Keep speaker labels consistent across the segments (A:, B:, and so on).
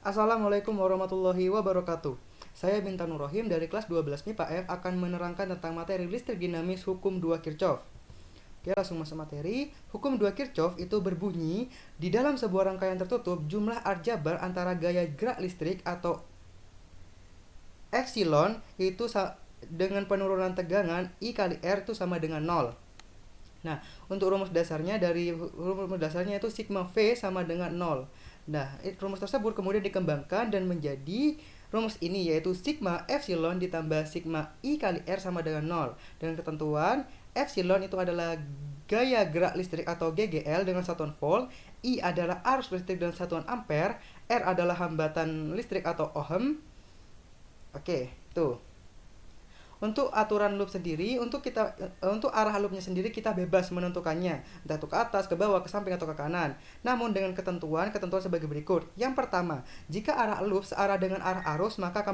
A: Assalamualaikum warahmatullahi wabarakatuh. Saya Bintang Nurrohim dari kelas 12 MIPA F akan menerangkan tentang materi listrik dinamis hukum 2 Kirchhoff. Oke, langsung masuk materi. Hukum 2 Kirchhoff itu berbunyi, di dalam sebuah rangkaian tertutup, jumlah aljabar antara gaya gerak listrik atau epsilon itu dengan penurunan tegangan I kali R itu sama dengan 0. Nah, untuk rumus dasarnya itu sigma V sama dengan 0. Nah, rumus tersebut kemudian dikembangkan dan menjadi rumus ini, yaitu sigma epsilon ditambah sigma I kali R sama dengan 0. Dengan ketentuan, epsilon itu adalah gaya gerak listrik atau GGL dengan satuan volt, I adalah arus listrik dengan satuan ampere, R adalah hambatan listrik atau ohm. Oke, tuh. Untuk aturan loop sendiri, untuk arah loopnya sendiri kita bebas menentukannya, entah itu ke atas, ke bawah, ke samping atau ke kanan. Namun dengan ketentuan sebagai berikut. Yang pertama, jika arah loop searah dengan arah arus, maka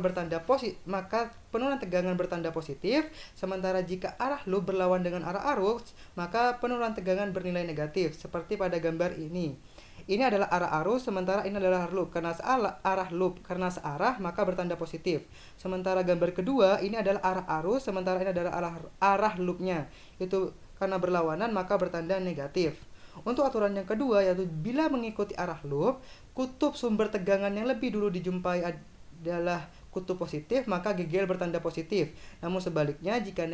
A: penurunan tegangan bertanda positif. Sementara jika arah loop berlawan dengan arah arus, maka penurunan tegangan bernilai negatif, seperti pada gambar ini. Ini adalah arah arus, sementara ini adalah loop. Karena searah, maka bertanda positif. Sementara gambar kedua, ini adalah arah arus, sementara ini adalah arah loopnya. Itu karena berlawanan, maka bertanda negatif. Untuk aturan yang kedua, yaitu bila mengikuti arah loop, kutub sumber tegangan yang lebih dulu dijumpai adalah kutub positif, maka GGL bertanda positif. Namun sebaliknya, jika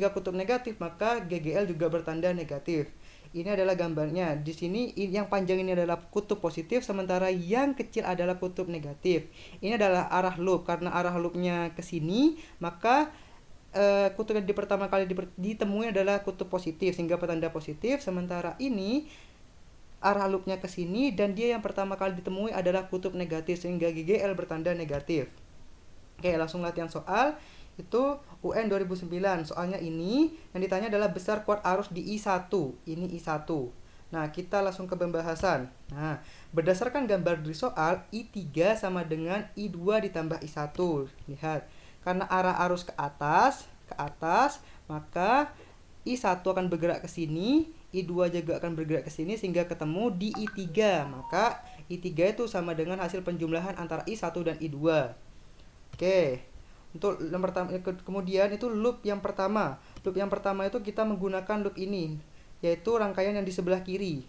A: kutub negatif, maka GGL juga bertanda negatif. Ini adalah gambarnya. Di sini yang panjang ini adalah kutub positif, sementara yang kecil adalah kutub negatif. Ini adalah arah loop. Karena arah loopnya ke sini, maka kutub yang pertama kali ditemui adalah kutub positif, sehingga bertanda positif. Sementara ini arah loopnya ke sini dan dia yang pertama kali ditemui adalah kutub negatif, sehingga GGL bertanda negatif. Oke, langsung latihan soal. Itu UN 2009. Soalnya ini yang ditanya adalah besar kuat arus di I1. Ini I1. Nah, kita langsung ke pembahasan. Nah, berdasarkan gambar di soal, I3 sama dengan I2 ditambah I1. Lihat, karena arah arus ke atas, maka I1 akan bergerak ke sini, I2 juga akan bergerak ke sini sehingga ketemu di I3. Maka I3 itu sama dengan hasil penjumlahan antara I1 dan I2. Oke. Untuk yang pertama, kemudian itu loop yang pertama. Loop yang pertama itu kita menggunakan loop ini, yaitu rangkaian yang di sebelah kiri.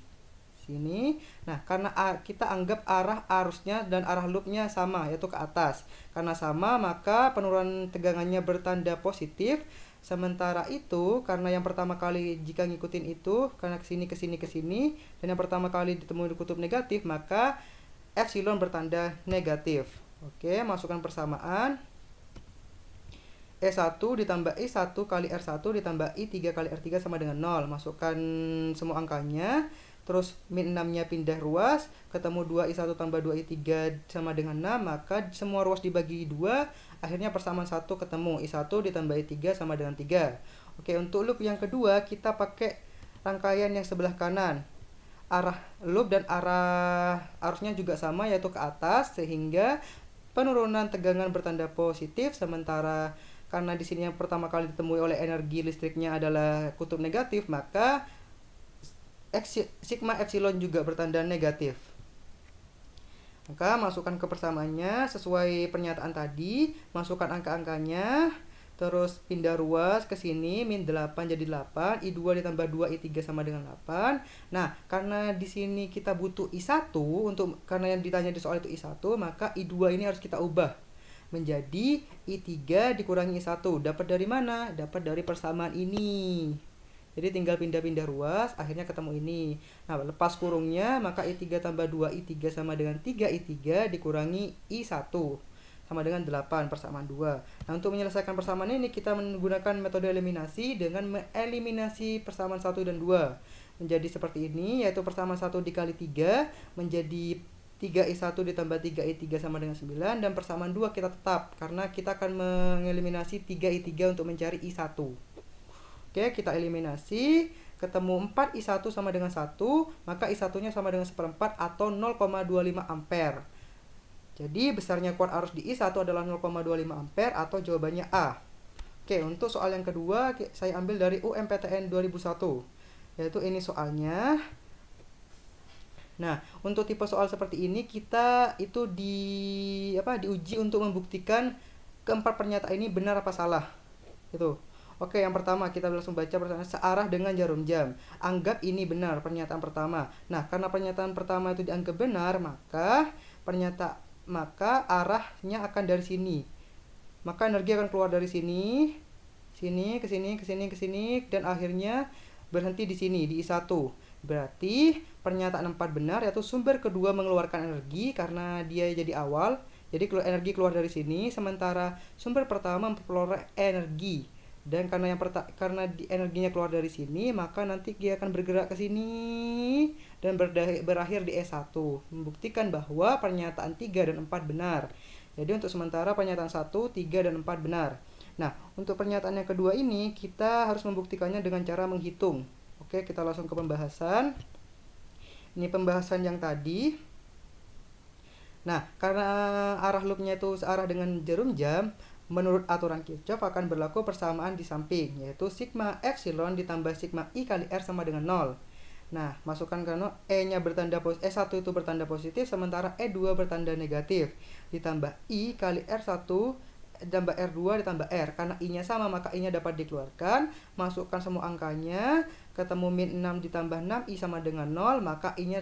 A: Sini. Nah, karena kita anggap arah arusnya dan arah loopnya sama, yaitu ke atas. Karena sama, maka penurunan tegangannya bertanda positif. Sementara itu, karena yang pertama kali jika ngikutin itu, karena kesini, dan yang pertama kali ditemui di kutub negatif, maka epsilon bertanda negatif. Oke, masukkan persamaan. E1 ditambah I1 kali R1 ditambah I3 kali R3 sama dengan 0. Masukkan semua angkanya. Terus min 6-nya pindah ruas. Ketemu 2I1 tambah 2I3 sama dengan 6. Maka semua ruas dibagi 2. Akhirnya persamaan 1 ketemu. I1 ditambah I3 sama dengan 3. Oke, untuk loop yang kedua kita pakai rangkaian yang sebelah kanan. Arah loop dan arah arusnya juga sama, yaitu ke atas. Sehingga penurunan tegangan bertanda positif. Sementara karena di sini yang pertama kali ditemui oleh energi listriknya adalah kutub negatif, maka sigma epsilon juga bertanda negatif. Maka masukkan ke persamaannya sesuai pernyataan tadi, masukkan angka-angkanya, terus pindah ruas ke sini, min 8 jadi 8, I2 ditambah 2, I3 sama dengan 8. Nah, karena di sini kita butuh I1 karena yang ditanya di soal itu I1, maka I2 ini harus kita ubah menjadi I3 dikurangi I1. Dapat dari mana? Dapat dari persamaan ini. Jadi tinggal pindah-pindah ruas, akhirnya ketemu ini. Nah, lepas kurungnya, maka I3 tambah 2I3 sama dengan 3I3 dikurangi I1 sama dengan 8, persamaan 2. Nah, untuk menyelesaikan persamaan ini, kita menggunakan metode eliminasi dengan mengeliminasi persamaan 1 dan 2. Menjadi seperti ini, yaitu persamaan 1 dikali 3 menjadi 3I1 ditambah 3I3 sama dengan 9. Dan persamaan 2 kita tetap, karena kita akan mengeliminasi 3I3 untuk mencari I1. Oke, kita eliminasi. Ketemu 4I1 sama dengan 1, maka I1-nya sama dengan 1/4 atau 0,25 ampere. Jadi besarnya kuat arus di I1 adalah 0,25 ampere atau jawabannya A. Oke, untuk soal yang kedua saya ambil dari UMPTN 2001. Yaitu ini soalnya. Nah, untuk tipe soal seperti ini kita itu diuji untuk membuktikan keempat pernyataan ini benar apa salah. Itu. Oke, yang pertama kita langsung baca pertanyaan searah dengan jarum jam. Anggap ini benar pernyataan pertama. Nah, karena pernyataan pertama itu dianggap benar, maka arahnya akan dari sini. Maka energi akan keluar dari sini, sini, ke sini, ke sini, ke sini, dan akhirnya berhenti di sini, di I1. Berarti pernyataan 4 benar, yaitu sumber kedua mengeluarkan energi karena dia jadi awal. Jadi energi keluar dari sini, sementara sumber pertama memperoleh energi. Dan karena energinya keluar dari sini, maka nanti dia akan bergerak ke sini dan berakhir di E1. Membuktikan bahwa pernyataan 3 dan 4 benar. Jadi untuk sementara pernyataan 1, 3, dan 4 benar. Nah, untuk pernyataan yang kedua ini kita harus membuktikannya dengan cara menghitung. Oke, kita langsung ke pembahasan. Ini pembahasan yang tadi. Nah, karena arah loopnya itu searah dengan jarum jam, menurut aturan Kirchhoff akan berlaku persamaan di samping, yaitu sigma epsilon ditambah sigma I kali R sama dengan 0. Nah, masukkan karena E-nya E1 itu bertanda positif, sementara E2 bertanda negatif. Ditambah I kali R1 ditambah R2 ditambah R. Karena I-nya sama, maka I-nya dapat dikeluarkan. Masukkan semua angkanya, ketemu min 6 ditambah 6, I sama dengan 0, maka I-nya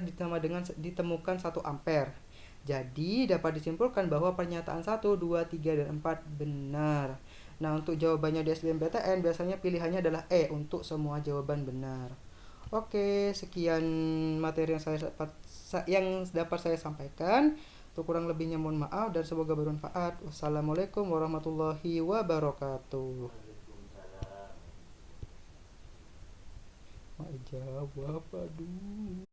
A: ditemukan 1 ampere. Jadi dapat disimpulkan bahwa pernyataan 1, 2, 3, dan 4 benar. Nah, untuk jawabannya di SBMPTN biasanya pilihannya adalah E untuk semua jawaban benar. Oke, sekian materi yang dapat saya sampaikan. Untuk kurang lebihnya mohon maaf dan semoga bermanfaat. Wassalamualaikum warahmatullahi wabarakatuh. Jawab, aduh.